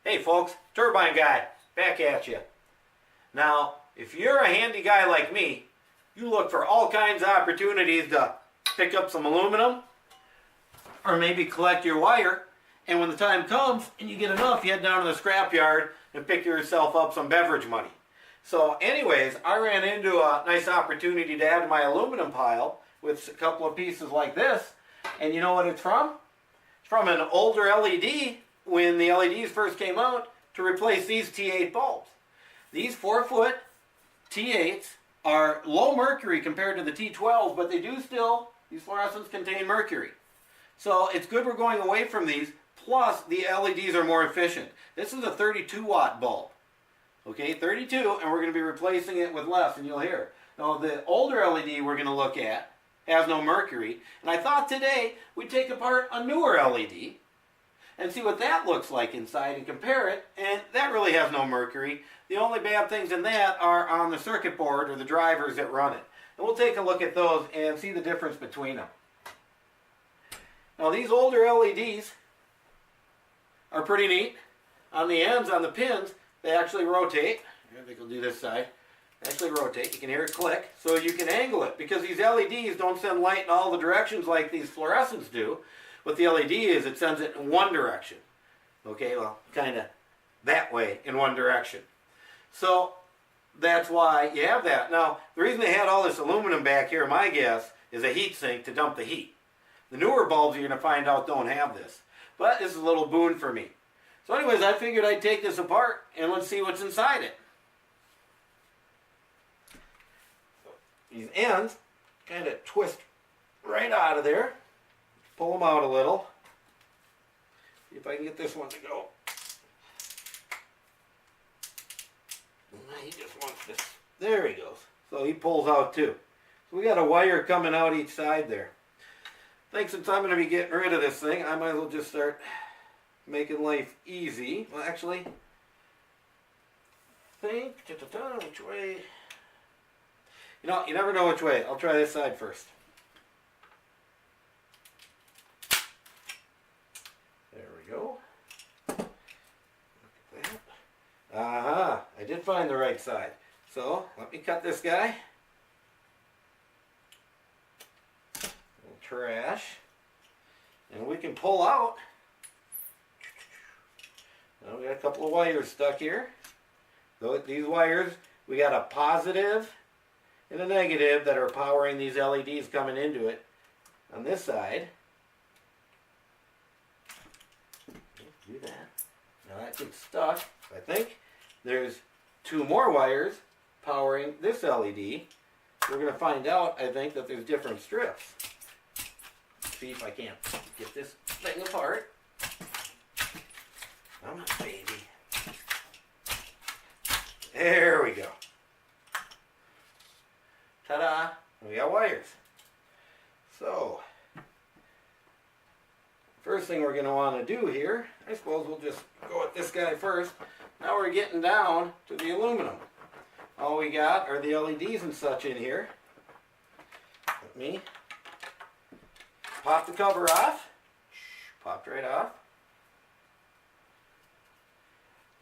Hey folks, Turbine Guy, back at you. Now, if you're a handy guy like me, you look for all kinds of opportunities to pick up some aluminum or maybe collect your wire, and when the time comes and you get enough, you head down to the scrapyard and pick yourself up some beverage money. So anyways, I ran into a nice opportunity to add to my aluminum pile with a couple of pieces like this, and you know what it's from? It's from an older LED when the LEDs first came out to replace these T8 bulbs. These 4-foot T8s are low mercury compared to the T12s, but they do still, these fluorescents contain mercury. So it's good we're going away from these, plus the LEDs are more efficient. This is a 32 watt bulb. Okay, 32, and we're going to be replacing it with less, and you'll hear. Now the older LED we're going to look at has no mercury, and I thought today we'd take apart a newer LED and see what that looks like inside and compare it, and that really has no mercury. The only bad things in that are on the circuit board or the drivers that run it. And we'll take a look at those and see the difference between them. Now these older LEDs are pretty neat. On the ends, on the pins, they actually rotate. I think we'll do this side. Actually rotate. You can hear it click. So you can angle it, because these LEDs don't send light in all the directions like these fluorescents do. What the LED is, it sends it in one direction. Okay, well, kind of that way in one direction. So that's why you have that. Now, the reason they had all this aluminum back here, my guess, is a heat sink to dump the heat. The newer bulbs you're going to find out don't have this. But this is a little boon for me. So anyways, I figured I'd take this apart and let's see what's inside it. These ends kind of twist right out of there. Pull them out a little. See if I can get this one to go. He just wants this. There he goes. So he pulls out too. So we got a wire coming out each side there. I think since I'm going to be getting rid of this thing, I might as well just start making life easy. Well, actually, think which way. You know, you never know which way. I'll try this side first. Go. Look at that. Aha! I did find the right side. So let me cut this guy. Little trash. And we can pull out. Now we got a couple of wires stuck here. So these wires, we got a positive and a negative that are powering these LEDs coming into it on this side. Do that. Now that gets stuck. I think there's two more wires powering this LED. We're going to find out, I think, that there's different strips. Let's see if I can't get this thing apart. Come on, baby. There we go. Ta-da! We got wires. So, first thing we're going to want to do here, I suppose we'll just go with this guy first. Now we're getting down to the aluminum. All we got are the LEDs and such in here. Let me pop the cover off. Popped right off.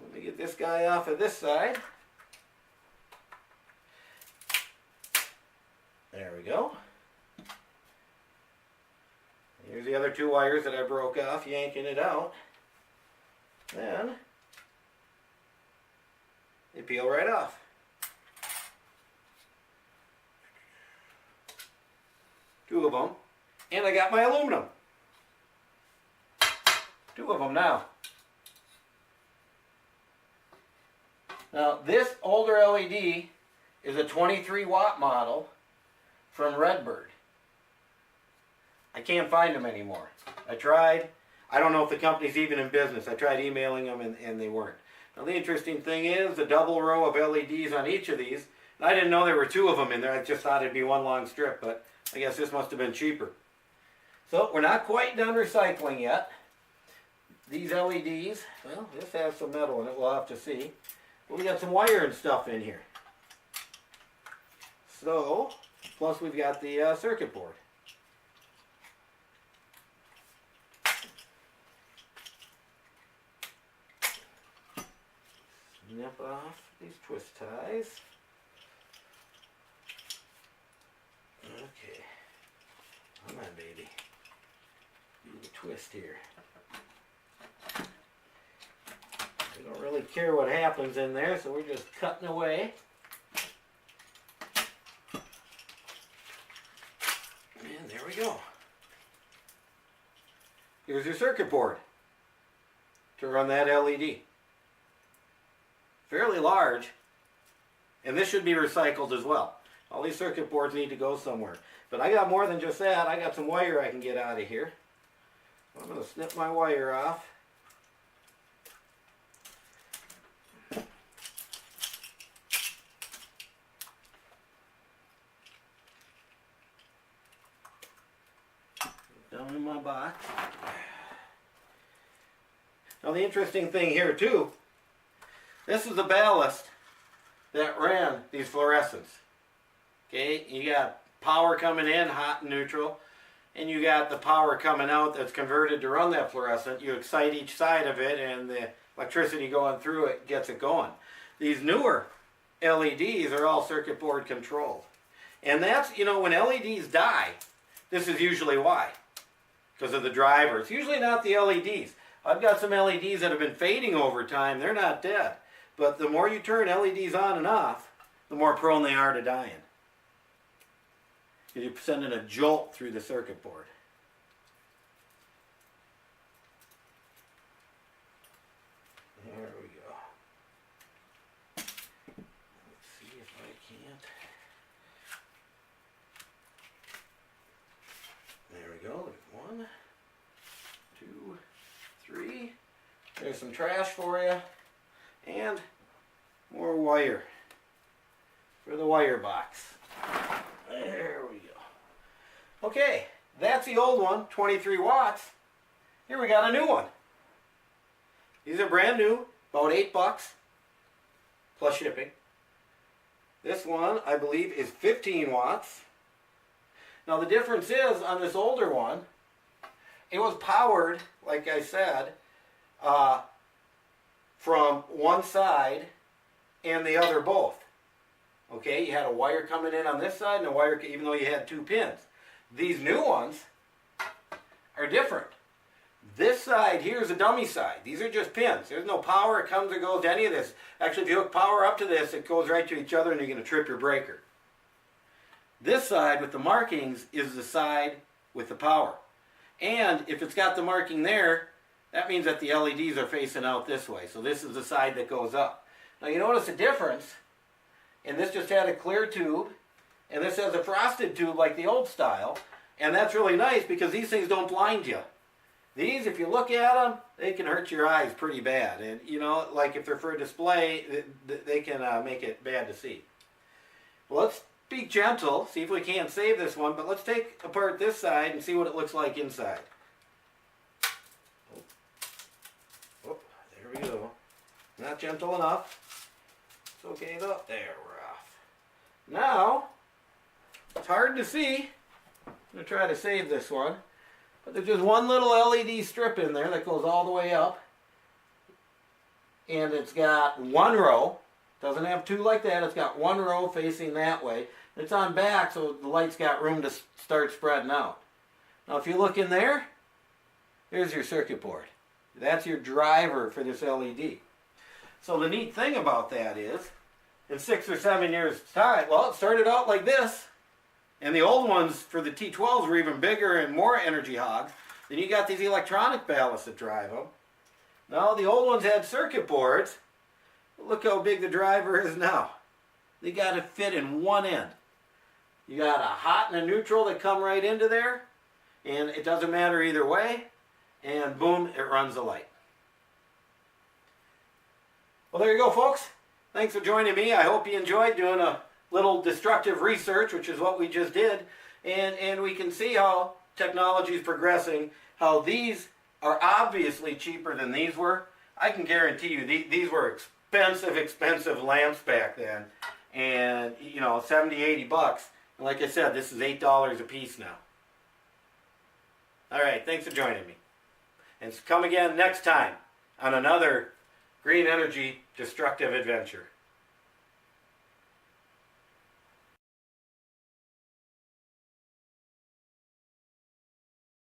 Let me get this guy off of this side. There we go. Here's the other two wires that I broke off, yanking it out. Then they peel right off. Two of them. And I got my aluminum. Two of them now. Now this older LED is a 23 watt model from Redbird. I can't find them anymore. I tried. I don't know if the company's even in business. I tried emailing them and they weren't. Now the interesting thing is the double row of LEDs on each of these. And I didn't know there were two of them in there. I just thought it'd be one long strip, but I guess this must have been cheaper. So we're not quite done recycling yet. These LEDs, well, this has some metal in it. We'll have to see. But we got some wire and stuff in here. So, plus we've got the circuit board. snip off these twist ties. Okay. Come on, baby. Do the twist here. We don't really care what happens in there, so we're just cutting away. And there we go. Here's your circuit board to run that LED. Fairly large, and this should be recycled as well. All these circuit boards need to go somewhere. But I got more than just that. I got some wire I can get out of here. I'm going to snip my wire off. Down in my box. Now the interesting thing here too, this is the ballast that ran these fluorescents. Okay, you got power coming in, hot and neutral, and you got the power coming out that's converted to run that fluorescent. You excite each side of it, and the electricity going through it gets it going. These newer LEDs are all circuit board controlled. And that's, you know, when LEDs die, this is usually why. Because of the driver. It's usually not the LEDs. I've got some LEDs that have been fading over time. They're not dead. But the more you turn LEDs on and off, the more prone they are to dying. You're sending a jolt through the circuit board. There we go. Let's see if I can't. There we go. There's 1, 2, 3. There's some trash for you. And more wire for the wire box. There we go. Okay, that's the old one, 23 watts. Here we got a new one. These are brand new, about $8 plus shipping. This one, I believe, is 15 watts. Now the difference is, on this older one, it was powered, like I said, from one side and the other both. Okay, you had a wire coming in on this side and a wire, even though you had 2 pins. These new ones are different. This side here is a dummy side. These are just pins. There's no power. It comes or goes to any of this. Actually, if you hook power up to this, it goes right to each other and you're going to trip your breaker. This side with the markings is the side with the power. And if it's got the marking there, that means that the LEDs are facing out this way. So this is the side that goes up. Now you notice the difference. And this just had a clear tube. And this has a frosted tube like the old style. And that's really nice because these things don't blind you. These, if you look at them, they can hurt your eyes pretty bad. And, you know, like if they're for a display, they can make it bad to see. Well, let's be gentle, see if we can't save this one. But let's take apart this side and see what it looks like inside. Oh, there we go. Not gentle enough. It's okay though. There, we're off. Now, it's hard to see. I'm going to try to save this one. But there's just one little LED strip in there that goes all the way up. And it's got one row. Doesn't have 2 like that. It's got 1 row facing that way. It's on back, so the light's got room to start spreading out. Now if you look in there, there's your circuit board. That's your driver for this LED. So the neat thing about that is, in 6 or 7 years' time, well, it started out like this. And the old ones for the T12s were even bigger and more energy hogs. Then you got these electronic ballasts that drive them. Now the old ones had circuit boards. Look how big the driver is now. They got to fit in one end. You got a hot and a neutral that come right into there. And it doesn't matter either way. And boom, it runs the light. Well, there you go, folks. Thanks for joining me. I hope you enjoyed doing a little destructive research, which is what we just did, and we can see how technology is progressing, how these are obviously cheaper than these were. I can guarantee you these were expensive lamps back then, and you know, 70, 80 bucks. And like I said, this is $8 a piece now. All right, thanks for joining me, and come again next time on another green energy destructive adventure.